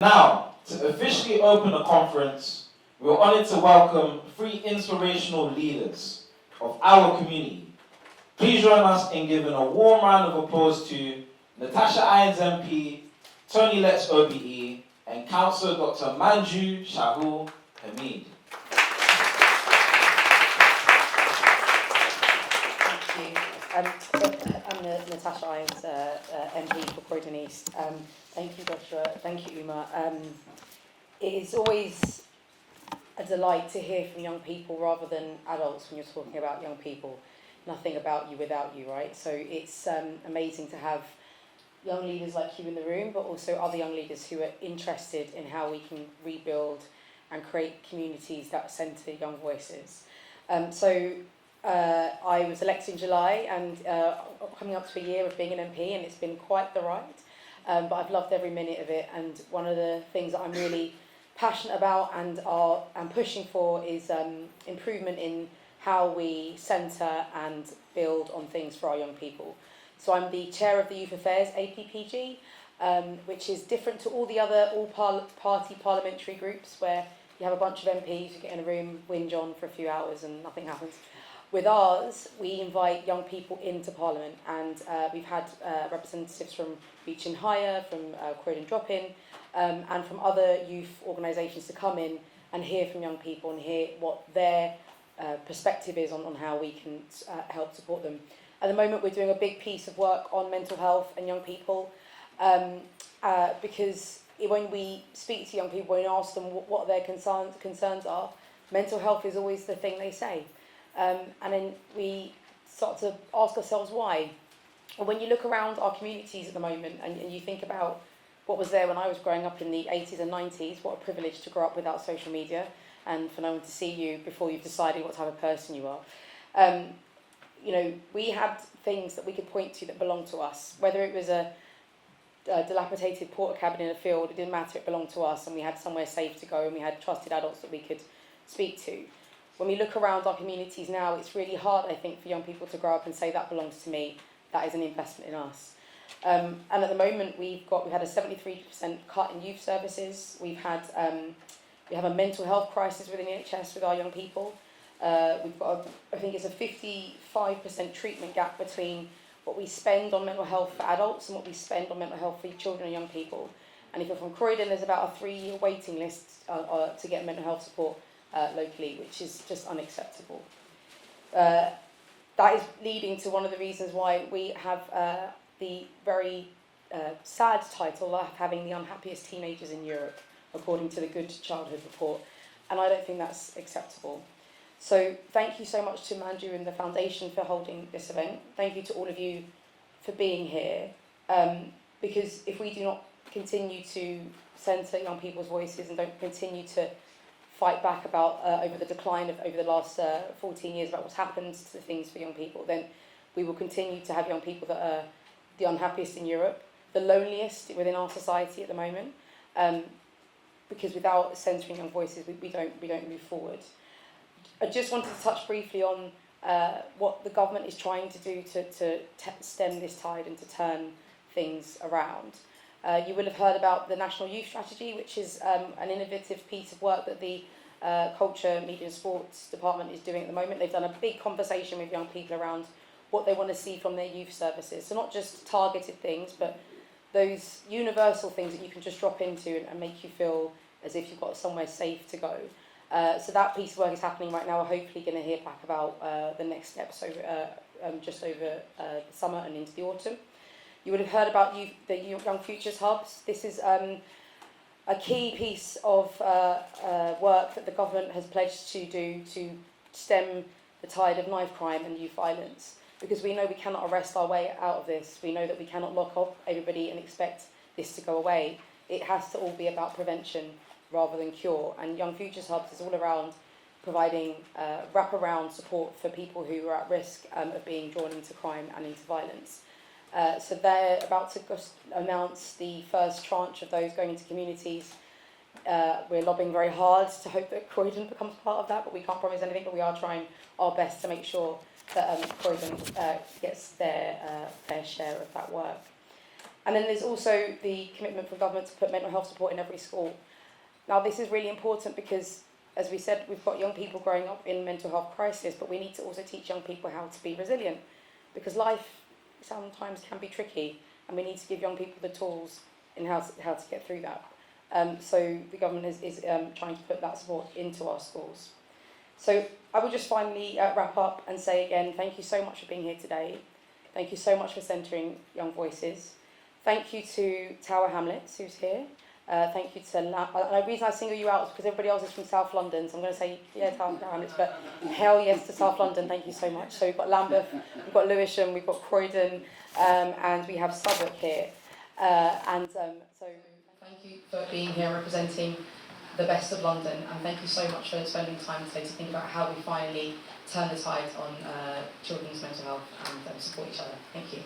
Now, to officially open the conference, we're honoured to welcome 3 inspirational leaders of our community. Please join us in giving a warm round of applause to Natasha Irons MP, Tony Letts OBE, and Councillor Dr. Manju Shahul-Hameed. Thank you. I'm Natasha Irons, MP for Croydon East. Thank you, Joshua. Thank you, Uma. It is always a delight to hear from young people rather than adults when you're talking about young people. Nothing about you without you, right? So it's amazing to have young leaders like you in the room, but also other young leaders who are interested in how we can rebuild and create communities that centre young voices. I was elected in July and coming up to a year of being an MP, and it's been quite the ride. But I've loved every minute of it, and one of the things that I'm really passionate about and am pushing for is improvement in how we centre and build on things for our young people. So I'm the chair of the Youth Affairs APPG, which is different to all the other all-party parliamentary groups where you have a bunch of MPs who get in a room, whinge on for a few hours and nothing happens. With ours, we invite young people into Parliament, and we've had representatives from Reach and Higher, from Croydon Drop-In, and from other youth organisations to come in and hear from young people and hear what their perspective is on how we can help support them. At the moment, we're doing a big piece of work on mental health and young people, because when we speak to young people and ask them what their concerns are, mental health is always the thing they say. And then we start to ask ourselves why. And when you look around our communities at the moment and you think about what was there when I was growing up in the 80s and 90s, what a privilege to grow up without social media and for no one to see you before you've decided what type of person you are. We had things that we could point to that belonged to us. Whether it was a dilapidated porta cabin in a field, it didn't matter, it belonged to us, and we had somewhere safe to go and we had trusted adults that we could speak to. When we look around our communities now, it's really hard, I think, for young people to grow up and say that belongs to me, that is an investment in us. And at the moment, we had a 73% cut in youth services. We have a mental health crisis within the NHS with our young people. We've got, I think it's a 55% treatment gap between what we spend on mental health for adults and what we spend on mental health for children and young people. And if you're from Croydon, there's about a 3-year waiting list to get mental health support locally, which is just unacceptable. That is leading to one of the reasons why we have the very sad title of having the unhappiest teenagers in Europe, according to the Good Childhood Report, and I don't think that's acceptable. So thank you so much to Manju and the Foundation for holding this event. Thank you to all of you for being here, because if we do not continue to centre young people's voices and don't continue to fight back about over the decline of over the last 14 years about what's happened to things for young people, then we will continue to have young people that are the unhappiest in Europe, the loneliest within our society at the moment, because without centering young voices, we don't move forward. I just wanted to touch briefly on what the government is trying to do to stem this tide and to turn things around. You will have heard about the National Youth Strategy, which is an innovative piece of work that the Culture, Media and Sports Department is doing at the moment. They've done a big conversation with young people around what they want to see from their youth services. So not just targeted things, but those universal things that you can just drop into and make you feel as if you've got somewhere safe to go. So that piece of work is happening right now. We're hopefully going to hear back about the next steps just over the summer and into the autumn. You would have heard about the Young Futures Hubs. This is a key piece of work that the government has pledged to do to stem the tide of knife crime and youth violence. Because we know we cannot arrest our way out of this. We know that we cannot lock up everybody and expect this to go away. It has to all be about prevention rather than cure. And Young Futures Hubs is all around providing wraparound support for people who are at risk of being drawn into crime and into violence. So they're about to announce the first tranche of those going into communities. We're lobbying very hard to hope that Croydon becomes part of that, but we can't promise anything, but we are trying our best to make sure that Croydon gets their fair share of that work. And then there's also the commitment from government to put mental health support in every school. Now this is really important because, as we said, we've got young people growing up in mental health crisis, but we need to also teach young people how to be resilient, because life sometimes can be tricky, and we need to give young people the tools in how to get through that. So the government is trying to put that support into our schools. So I will just finally wrap up and say again, thank you so much for being here today. Thank you so much for centering young voices. Thank you to Tower Hamlets, who's here. Thank you to the reason I single you out is because everybody else is from South London, so I'm going to say, yeah, Tower Hamlets, but hell yes to South London, thank you so much. So we've got Lambeth, we've got Lewisham, we've got Croydon, and we have Southwark here. So thank you for being here representing the best of London, and thank you so much for spending time today to think about how we finally turn the tide on children's mental health and support each other. Thank you.